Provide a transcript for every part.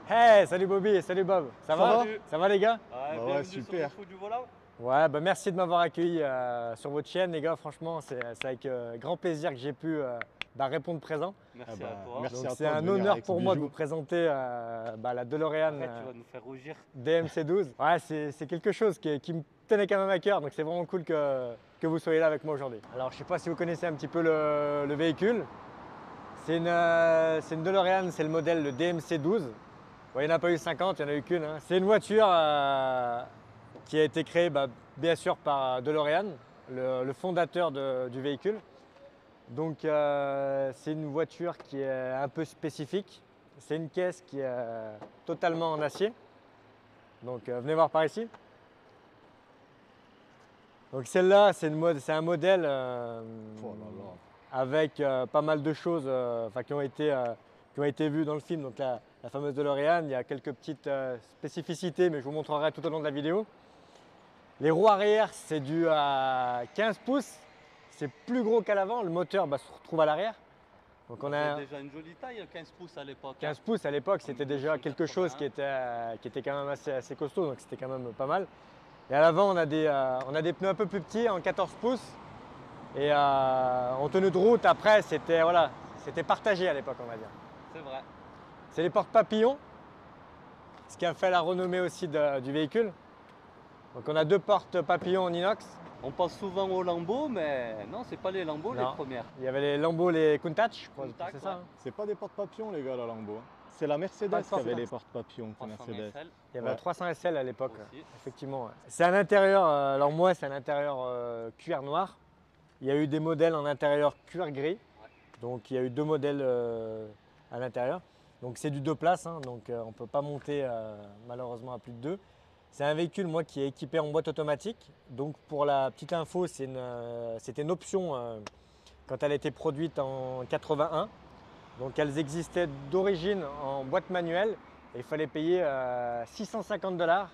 Hey, salut Bobby, salut Bob. Ça va? Salut. Ça va les gars? Ouais, Bah ouais, bienvenue super. sur le Fou du volant. Ouais, bah merci de m'avoir accueilli sur votre chaîne les gars. Franchement, c'est avec grand plaisir que j'ai pu répondre présent. Merci Ah à bah, toi. merci. Donc à c'est toi de un venir honneur avec ce pour moi de bijou. vous présenter la DeLorean Arrête, tu vas nous faire rougir. DMC12. Ouais, c'est quelque chose qui me tenait quand même à cœur, donc c'est vraiment cool que vous soyez là avec moi aujourd'hui. Alors je sais pas si vous connaissez un petit peu le véhicule. C'est une DeLorean, c'est le modèle le DMC12. Bon, il n'y en a pas eu 50, il n'y en a eu qu'une. Hein. C'est une voiture qui a été créée bien sûr par DeLorean, le fondateur du véhicule. Donc c'est une voiture qui est un peu spécifique. C'est une caisse qui est totalement en acier. Donc venez voir par ici. Donc celle-là, c'est un modèle Oh là là. avec pas mal de choses qui ont été vues dans le film. Donc la fameuse DeLorean, il y a quelques petites spécificités, mais je vous montrerai tout au long de la vidéo. Les roues arrière, c'est du 15 pouces. C'est plus gros qu'à l'avant. Le moteur se retrouve à l'arrière. Donc on a C'était déjà une jolie taille, 15 pouces à l'époque. 15 pouces à l'époque, En c'était déjà quelque chose 1981. qui était quand même assez costaud, donc c'était quand même pas mal. Et à l'avant, on a des pneus un peu plus petits en 14 pouces. Et en tenue de route, après, c'était partagé à l'époque, on va dire. C'est vrai. C'est les portes papillons, ce qui a fait la renommée aussi du véhicule. Donc on a deux portes papillons en inox. On pense souvent aux lambeaux, mais non, c'est pas les lambeaux Non. les premières. Il y avait les Lambo, les Countach, je crois, Countach, c'est ça. ouais. Hein. C'est pas des porte-papillons, les gars, la Lambo. C'est la Mercedes Pas de qui avait porte- les porte-papillons, la 300 Mercedes. SL. Il y avait Ouais. un 300 SL à l'époque, Aussi. effectivement. Ouais. C'est un intérieur, alors moi c'est un intérieur cuir noir. Il y a eu des modèles en intérieur cuir gris. Donc il y a eu deux modèles à l'intérieur. Donc c'est du 2 places, hein, donc on ne peut pas monter malheureusement à plus de 2. C'est un véhicule moi qui est équipé en boîte automatique. Donc pour la petite info, c'était une option quand elle a été produite en 81. Donc elles existaient d'origine en boîte manuelle et il fallait payer 650 $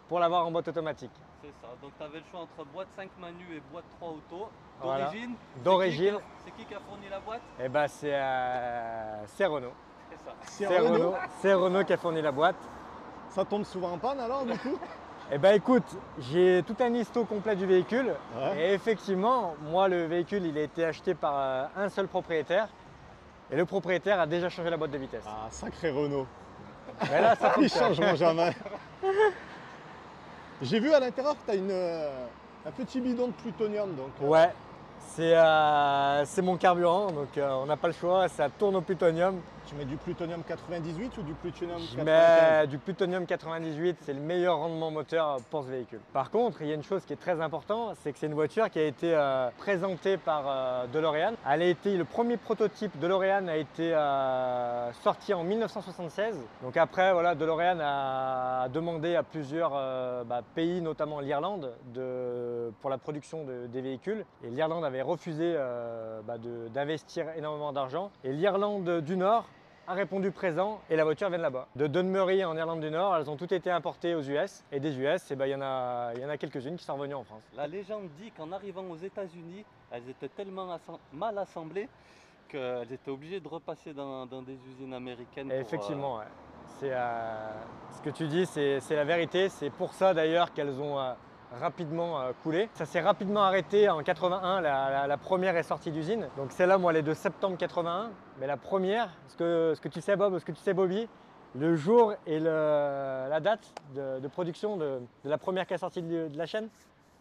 pour l'avoir en boîte automatique. C'est ça. Donc tu avais le choix entre boîte 5 manu et boîte 3 auto. Voilà. D'origine. D'origine. C'est qui a fourni la boîte? Et ben c'est Renault. C'est ça. C'est Renault qui a fourni la boîte. Ça tombe souvent en panne alors, du coup? Eh ben écoute, j'ai tout un histo complet du véhicule Ouais. et effectivement, moi le véhicule il a été acheté par un seul propriétaire et le propriétaire a déjà changé la boîte de vitesse. Ah, sacré Renault. Mais là ça Ils fonctionne. changeront jamais. J'ai vu à l'intérieur que tu as un petit bidon de plutonium. Donc, Ouais, c'est mon carburant donc on n'a pas le choix, ça tourne au plutonium. Tu mets du plutonium 98 ou du plutonium Je 95? mets du plutonium 98, c'est le meilleur rendement moteur pour ce véhicule. Par contre, il y a une chose qui est très importante, c'est que c'est une voiture qui a été présentée par DeLorean. Le premier prototype DeLorean a été sorti en 1976. Donc après, voilà, DeLorean a demandé à plusieurs pays, notamment l'Irlande, pour la production des véhicules. Et l'Irlande avait refusé d'investir énormément d'argent. Et l'Irlande du Nord a répondu présent et la voiture vient de là-bas. De Dunmurry en Irlande du Nord, elles ont toutes été importées aux US et des US, il y en a quelques-unes qui sont revenues en France. La légende dit qu'en arrivant aux États-Unis, elles étaient tellement mal assemblées qu'elles étaient obligées de repasser dans des usines américaines. Et effectivement, ouais. C'est ce que tu dis, c'est la vérité. C'est pour ça d'ailleurs qu'elles ont rapidement coulé. Ça s'est rapidement arrêté en 81, la première est sortie d'usine. Donc celle-là, moi, elle est de septembre 81. Mais la première, ce que tu sais Bob, ce que tu sais Bobby, le jour et la date de production de la première qui est sortie de la chaîne.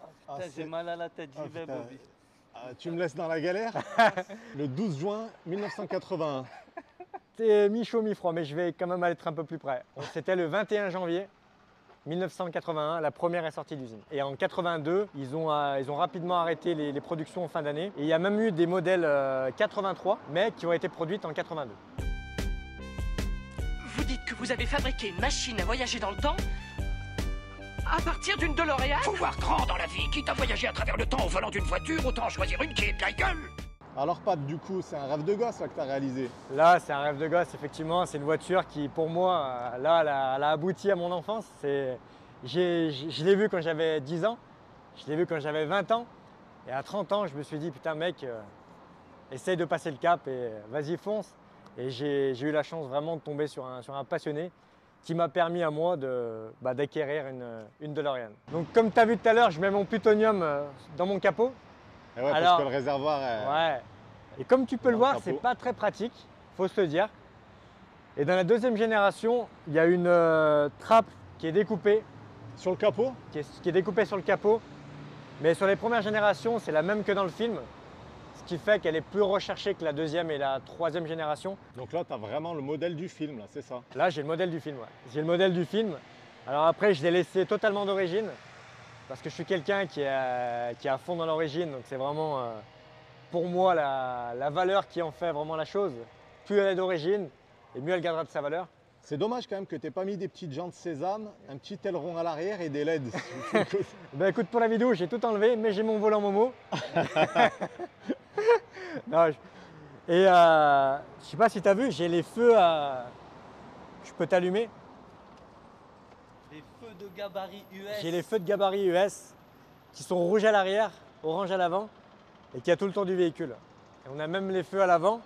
Ah, Putain, c'est- j'ai mal à la tête, j'y Ah, vais putain. Bobby. Ah, tu me laisses dans la galère. Le 12 juin 1981. C'est mi-chaud, mi-froid, mais je vais quand même aller être un peu plus près. C'était le 21 janvier 1981, la première est sortie d'usine. Et en 82, ils ont rapidement arrêté les productions en fin d'année. Et il y a même eu des modèles 83, mais qui ont été produites en 82. Vous dites que vous avez fabriqué une machine à voyager dans le temps à partir d'une DeLorean? Faut voir grand dans la vie. Quitte à voyager à travers le temps au volant d'une voiture, autant choisir une qui est bien gueule. Alors, Pat, du coup, c'est un rêve de gosse là, que tu as réalisé. Là, c'est un rêve de gosse, effectivement. C'est une voiture qui, pour moi, là, elle a abouti à mon enfance. Je l'ai vue quand j'avais 10 ans, je l'ai vue quand j'avais 20 ans. Et à 30 ans, je me suis dit, putain, mec, essaye de passer le cap et vas-y, fonce. Et j'ai eu la chance vraiment de tomber sur un passionné qui m'a permis à moi d'acquérir une DeLorean. Donc comme tu as vu tout à l'heure, je mets mon plutonium dans mon capot. Et ouais, Alors, parce que le réservoir est... Ouais. Et comme tu peux le Dans le voir, capot. c'est pas très pratique, faut se le dire. Et dans la deuxième génération, il y a une trappe qui est découpée, Sur le capot? qui est découpée sur le capot. Mais sur les premières générations, c'est la même que dans le film. Ce qui fait qu'elle est plus recherchée que la deuxième et la troisième génération. Donc là, tu as vraiment le modèle du film, là, c'est ça? Là, j'ai le modèle du film. Ouais. J'ai le modèle du film. Alors après, je l'ai laissé totalement d'origine. Parce que je suis quelqu'un qui est à fond dans l'origine. Donc c'est vraiment, pour moi, la valeur qui en fait vraiment la chose. Plus elle est d'origine, et mieux elle gardera de sa valeur. C'est dommage quand même que tu n'aies pas mis des petites jantes Sésame, un petit aileron à l'arrière et des LED. Ben écoute, pour la vidéo, j'ai tout enlevé, mais j'ai mon volant Momo. Non, et je sais pas si tu as vu, j'ai les feux à... Je peux t'allumer. Des feux de gabarit US. J'ai les feux de gabarit US qui sont rouges à l'arrière, orange à l'avant et qui a tout le tour du véhicule. Et on a même les feux à l'avant.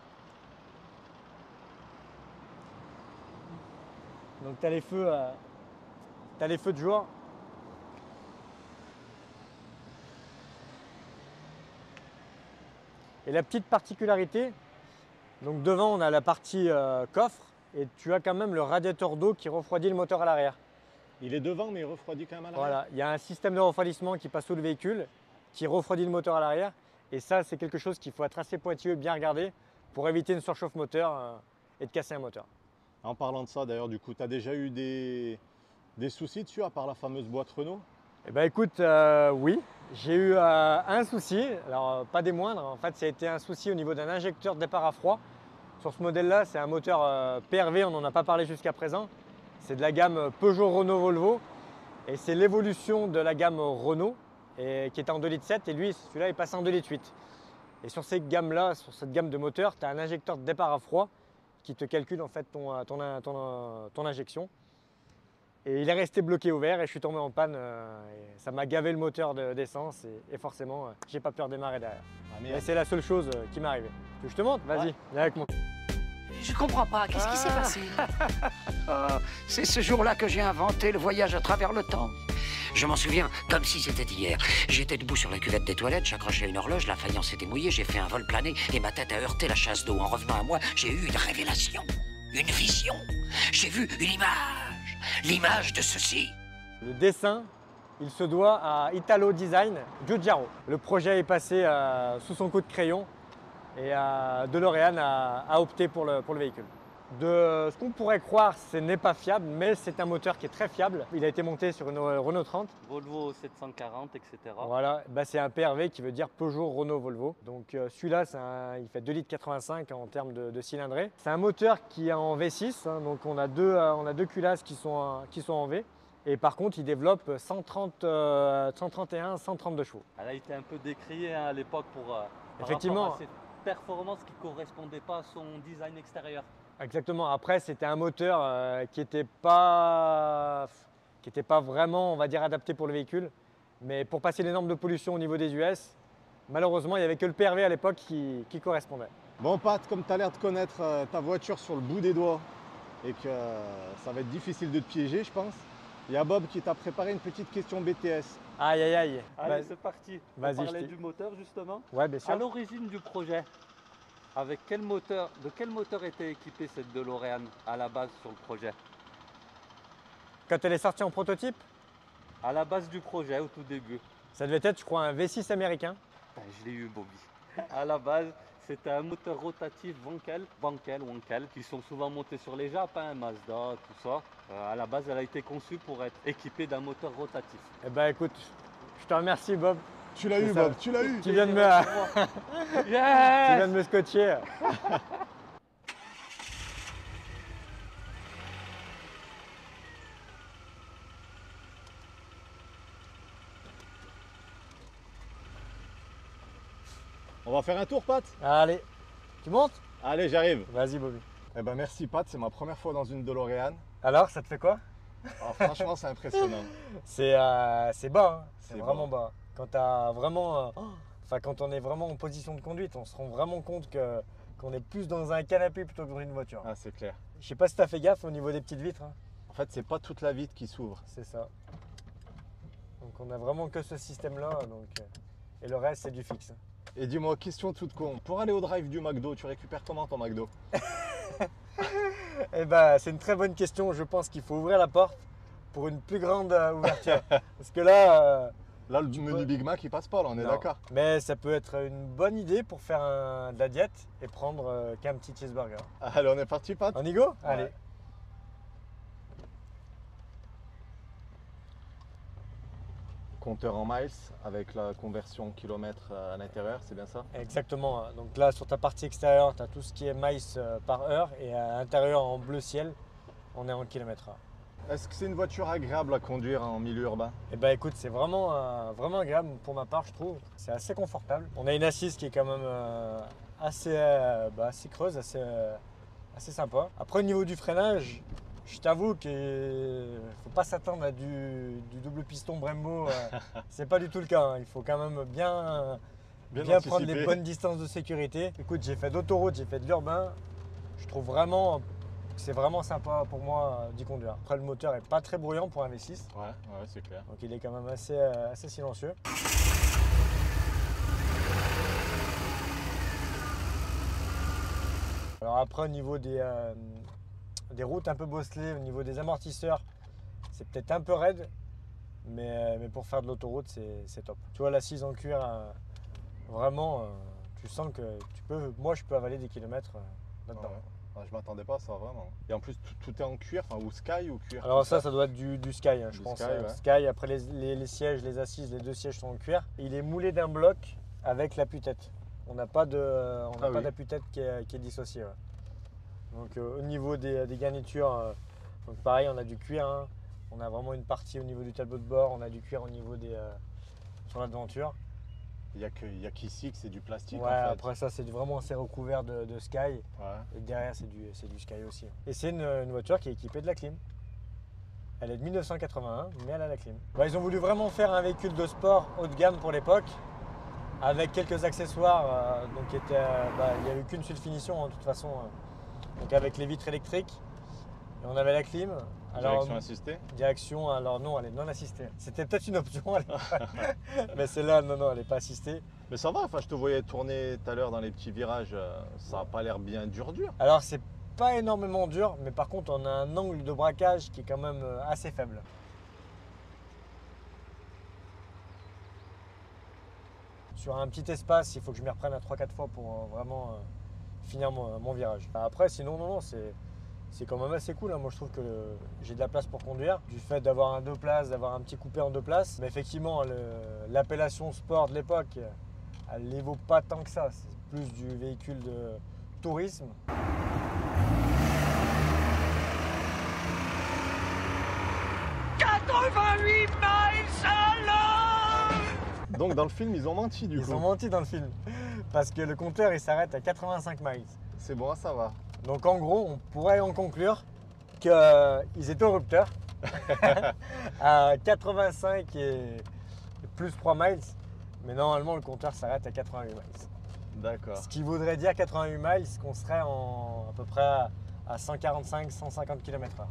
Donc tu as les feux de jour. Et la petite particularité, donc devant on a la partie coffre et tu as quand même le radiateur d'eau qui refroidit le moteur à l'arrière. Il est devant, mais il refroidit quand même à l'arrière. Voilà, il y a un système de refroidissement qui passe sous le véhicule, qui refroidit le moteur à l'arrière. Et ça, c'est quelque chose qu'il faut être assez pointilleux et bien regarder pour éviter une surchauffe moteur et de casser un moteur. En parlant de ça, d'ailleurs, du coup, tu as déjà eu des soucis dessus, à part la fameuse boîte Renault? Eh bien écoute, oui, j'ai eu un souci, alors pas des moindres, en fait ça a été un souci au niveau d'un injecteur de départ à froid. Sur ce modèle-là, c'est un moteur PRV, on n'en a pas parlé jusqu'à présent. C'est de la gamme Peugeot, Renault, Volvo et c'est l'évolution de la gamme Renault et, qui était en 2,7 litres et lui, celui-là, est passé en 2,8 litres. Et sur cette gamme-là, sur cette gamme de moteurs, tu as un injecteur de départ à froid qui te calcule en fait ton injection. Et il est resté bloqué au vert et je suis tombé en panne. Et ça m'a gavé le moteur d'essence et forcément, j'ai pas pu redémarrer derrière. Ah, Mais merde. c'est la seule chose qui m'est arrivée. Tu veux que je te montre? Vas-y, Ouais. viens avec moi. Je comprends pas, qu'est-ce qui s'est passé? C'est ce jour-là que j'ai inventé le voyage à travers le temps. Je m'en souviens comme si c'était hier. J'étais debout sur la cuvette des toilettes, j'accrochais une horloge, la faïence était mouillée, j'ai fait un vol plané et ma tête a heurté la chasse d'eau. En revenant à moi, j'ai eu une révélation, une vision. J'ai vu une image, l'image de ceci. Le dessin, il se doit à Italo Design Giugiaro. Le projet est passé sous son coup de crayon et DeLorean a opté pour le véhicule. De ce qu'on pourrait croire, ce n'est pas fiable, mais c'est un moteur qui est très fiable. Il a été monté sur une Renault 30. Volvo 740, etc. Voilà, bah, c'est un PRV qui veut dire Peugeot, Renault, Volvo. Donc celui-là, il fait 2,85 litres en termes de cylindrée. C'est un moteur qui est en V6, hein, donc on a deux culasses qui sont en V. Et par contre, il développe 131, 132 chevaux. Elle a été un peu décriée hein, à l'époque par Effectivement. rapport à cette performance qui ne correspondait pas à son design extérieur. Exactement. Après, c'était un moteur qui n'était pas vraiment, on va dire, adapté pour le véhicule. Mais pour passer les normes de pollution au niveau des US, malheureusement, il n'y avait que le PRV à l'époque qui correspondait. Bon, Pat, comme tu as l'air de connaître ta voiture sur le bout des doigts et que ça va être difficile de te piéger, je pense, il y a Bob qui t'a préparé une petite question BTS. Aïe, aïe, aïe. Allez, c'est parti. On vas-y, parlait je du moteur justement. Ouais, bien sûr. À l'origine du projet, de quel moteur était équipée cette DeLorean à la base sur le projet? Quand elle est sortie en prototype, À la base du projet, au tout début. ça devait être, je crois, un V6 américain. Putain, je l'ai eu, Bobby. À la base, c'était un moteur rotatif Wankel, qui sont souvent montés sur les Japs, hein, Mazda, tout ça. À la base, elle a été conçue pour être équipée d'un moteur rotatif. Eh ben écoute, je te remercie Bob. Tu l'as C'est eu, ça. Bob, tu l'as eu. Tu viens de Yes me scotcher. On va faire un tour, Pat? Allez, tu montes? Allez, j'arrive. Vas-y Bobby. Eh ben merci, Pat, c'est ma première fois dans une DeLorean. Alors, ça te fait quoi? Alors, franchement, c'est impressionnant. C'est bas, hein. C'est C'est vraiment bas. Quand t'as vraiment, quand on est vraiment en position de conduite, on se rend vraiment compte qu'on est plus dans un canapé plutôt que dans une voiture. Ah, c'est clair. Je sais pas si t'as fait gaffe au niveau des petites vitres, hein. fait, c'est pas toute la vitre qui s'ouvre. C'est ça. Donc on a vraiment que ce système-là, et le reste c'est du fixe. Et dis-moi, question toute con, pour aller au drive du McDo, tu récupères comment ton McDo? Eh ben, c'est une très bonne question. Je pense qu'il faut ouvrir la porte pour une plus grande ouverture. Parce que là, Là, le menu Big Mac, il passe pas, là, on est non. d'accord. Mais ça peut être une bonne idée pour faire de la diète et prendre qu'un petit cheeseburger. Allez, on est parti, Pat? On y go? Allez. Ouais. Compteur en miles avec la conversion kilomètre à l'intérieur, c'est bien ça? Exactement. Donc là, sur ta partie extérieure, tu as tout ce qui est miles par heure et à l'intérieur, en bleu ciel, on est en kilomètre/heure. Est-ce que c'est une voiture agréable à conduire en milieu urbain? Eh ben écoute, c'est vraiment agréable pour ma part, je trouve. C'est assez confortable. On a une assise qui est quand même assez creuse, assez sympa. Après, au niveau du freinage, je t'avoue qu'il ne faut pas s'attendre à du double piston Brembo. C'est pas du tout le cas. Hein. Il faut quand même bien prendre les bonnes distances de sécurité. Écoute, j'ai fait d'autoroute, j'ai fait de l'urbain. Je trouve vraiment que c'est vraiment sympa pour moi d'y conduire. Après, le moteur est pas très bruyant pour un V6. Ouais, c'est clair. Donc il est quand même assez silencieux. Alors après, au niveau des routes un peu bosselées, au niveau des amortisseurs, c'est peut-être un peu raide, mais pour faire de l'autoroute, c'est top. Tu vois, l'assise en cuir, vraiment, tu sens que moi je peux avaler des kilomètres là-dedans. Ouais. Je m'attendais pas à ça, vraiment. Et en plus, tout est en cuir, ou Sky ou cuir? Alors ça doit être du Sky, hein, je pense. Sky, ouais. Sky, après les sièges, les assises, les deux sièges sont en cuir. Il est moulé d'un bloc avec l'appui-tête. On n'a pas d'appui-tête qui est dissocié. Ouais. Donc au niveau des garnitures, donc pareil, on a du cuir. Hein. On a vraiment une partie au niveau du tableau de bord, on a du cuir au niveau sur la devanture. Il n'y a qu'ici que c'est du plastique. Ouais, en fait. après ça, c'est vraiment recouvert de Sky. Ouais. Et derrière, c'est du Sky aussi. Et c'est une voiture qui est équipée de la clim. Elle est de 1981, mais elle a la clim. Ils ont voulu vraiment faire un véhicule de sport haut de gamme pour l'époque, avec quelques accessoires. Donc il n'y a eu qu'une seule finition, hein, de toute façon. Donc avec les vitres électriques, et on avait la clim. Alors, Direction assistée? Direction, alors non, elle est non assistée. C'était peut-être une option, mais celle-là, non, elle n'est pas assistée. Mais ça va, je te voyais tourner tout à l'heure dans les petits virages, ça n'a pas l'air bien dur. Alors c'est pas énormément dur, mais par contre on a un angle de braquage qui est quand même assez faible. Sur un petit espace, il faut que je m'y reprenne à 3-4 fois pour vraiment finir mon virage. Après, sinon, non, c'est quand même assez cool. Hein. Moi, je trouve que j'ai de la place pour conduire. Du fait d'avoir un 2 places, d'avoir un petit coupé en 2 places. Mais effectivement, l'appellation sport de l'époque, elle ne les vaut pas tant que ça. C'est plus du véhicule de tourisme. Donc dans le film, ils ont menti du coup. Ils ont menti dans le film. Parce que le compteur, il s'arrête à 85 miles. C'est bon, ça va. Donc en gros, on pourrait en conclure qu'ils étaient au rupteur à 85 et plus 3 miles. Mais normalement, le compteur s'arrête à 88 miles. D'accord. Ce qui voudrait dire 88 miles, qu'on serait à peu près à 145-150 km/h.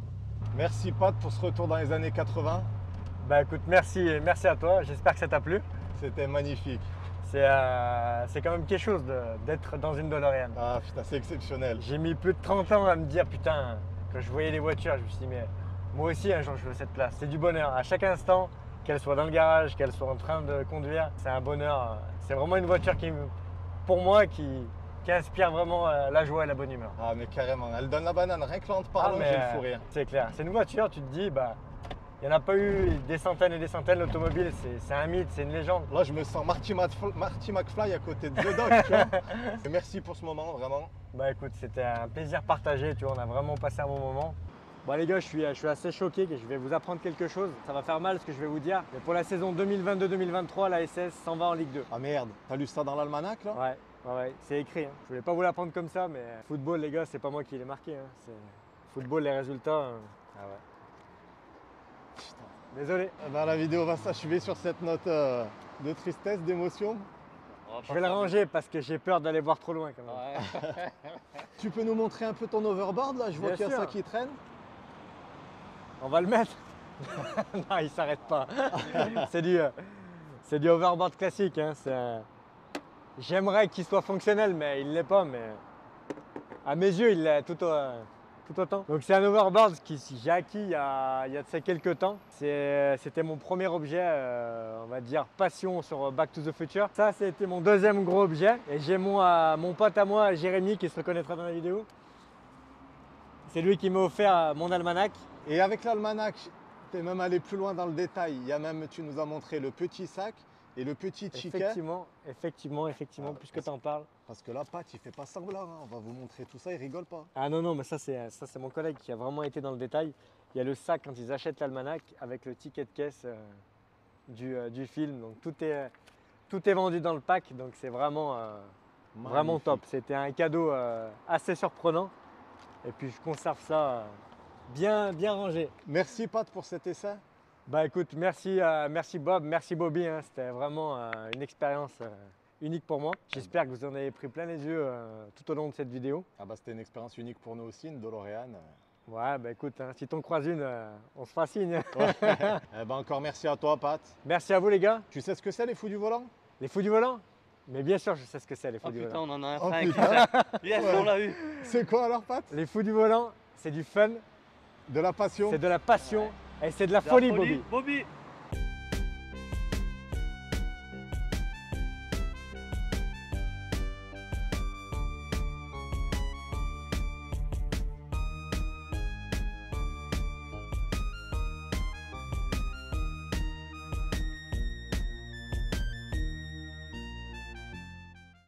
Merci Pat pour ce retour dans les années 80. Bah écoute, merci à toi. J'espère que ça t'a plu. C'était magnifique. C'est quand même quelque chose d'être dans une DeLorean. Ah putain, c'est exceptionnel. J'ai mis plus de 30 ans à me dire, putain, quand je voyais les voitures, je me suis dit, mais moi aussi un jour je veux cette place. C'est du bonheur. À chaque instant, qu'elle soit dans le garage, qu'elle soit en train de conduire, c'est un bonheur. C'est vraiment une voiture pour moi, qui inspire vraiment la joie et la bonne humeur. Ah mais carrément, elle donne la banane, rien que là en te parlant, j'ai le fou rire. C'est clair. C'est une voiture, tu te dis, il n'y en a pas eu des centaines et des centaines. L'automobile, c'est un mythe, c'est une légende. Là, je me sens Marty McFly à côté de The Dog, tu vois. Et merci pour ce moment, vraiment. Bah écoute, c'était un plaisir partagé, tu vois, on a vraiment passé un bon moment. Bon les gars, je suis assez choqué que je vais vous apprendre quelque chose. Ça va faire mal ce que je vais vous dire. Mais pour la saison 2022-2023, la SS s'en va en Ligue 2. Ah merde, t'as lu ça dans l'almanach là? Ouais, c'est écrit. Hein. Je voulais pas vous l'apprendre comme ça, mais football les gars, c'est pas moi qui l'ai marqué. Hein. C'est football, les résultats. Ah ouais. Putain. Désolé. Eh ben, la vidéo va s'achever sur cette note de tristesse, d'émotion. Je vais la ranger parce que j'ai peur d'aller voir trop loin quand même. Ouais. Tu peux nous montrer un peu ton overboard là? Je vois qu'il y a ça qui traîne. On va le mettre. Non, il s'arrête pas. C'est du overboard classique. Hein. J'aimerais qu'il soit fonctionnel, mais il ne l'est pas. Mais à mes yeux, il l'est tout autant. Donc c'est un overboard que j'ai acquis il y a de ça quelques temps. C'était mon premier objet, on va dire passion sur Back to the Future. Ça, c'était mon deuxième gros objet. Et j'ai mon pote à moi, Jérémy, qui se reconnaîtra dans la vidéo. C'est lui qui m'a offert mon almanach. Et avec l'almanach, tu es même allé plus loin dans le détail. Il y a même, tu nous as montré le petit sac et le petit chiquet. Effectivement, puisque tu en parles. Parce que là, Pat, il fait pas semblant. Hein. On va vous montrer tout ça, il rigole pas. Ah non, mais ça c'est mon collègue qui a vraiment été dans le détail. Il y a le sac quand ils achètent l'almanach avec le ticket de caisse du film. Donc tout est vendu dans le pack. Donc c'est vraiment top. C'était un cadeau assez surprenant. Et puis je conserve ça bien rangé. Merci Pat pour cet essai. Bah écoute, merci Bob, merci Bobby. Hein. C'était vraiment une expérience unique pour moi. J'espère que vous en avez pris plein les yeux tout au long de cette vidéo. Ah bah c'était une expérience unique pour nous aussi, une DeLorean. Ouais, bah écoute, hein, si t'en croises une, on se fera signe. Ouais. Eh ben encore merci à toi Pat. Merci à vous les gars. Tu sais ce que c'est les fous du volant? Les fous du volant? Mais bien sûr, je sais ce que c'est les fous du putain, volant. on en a un Oh, 5. putain. Yes, Ouais. on l'a eu. C'est quoi alors Pat? Les fous du volant, c'est du fun, De la passion. c'est de la passion et c'est de la folie, Bobby. Bobby.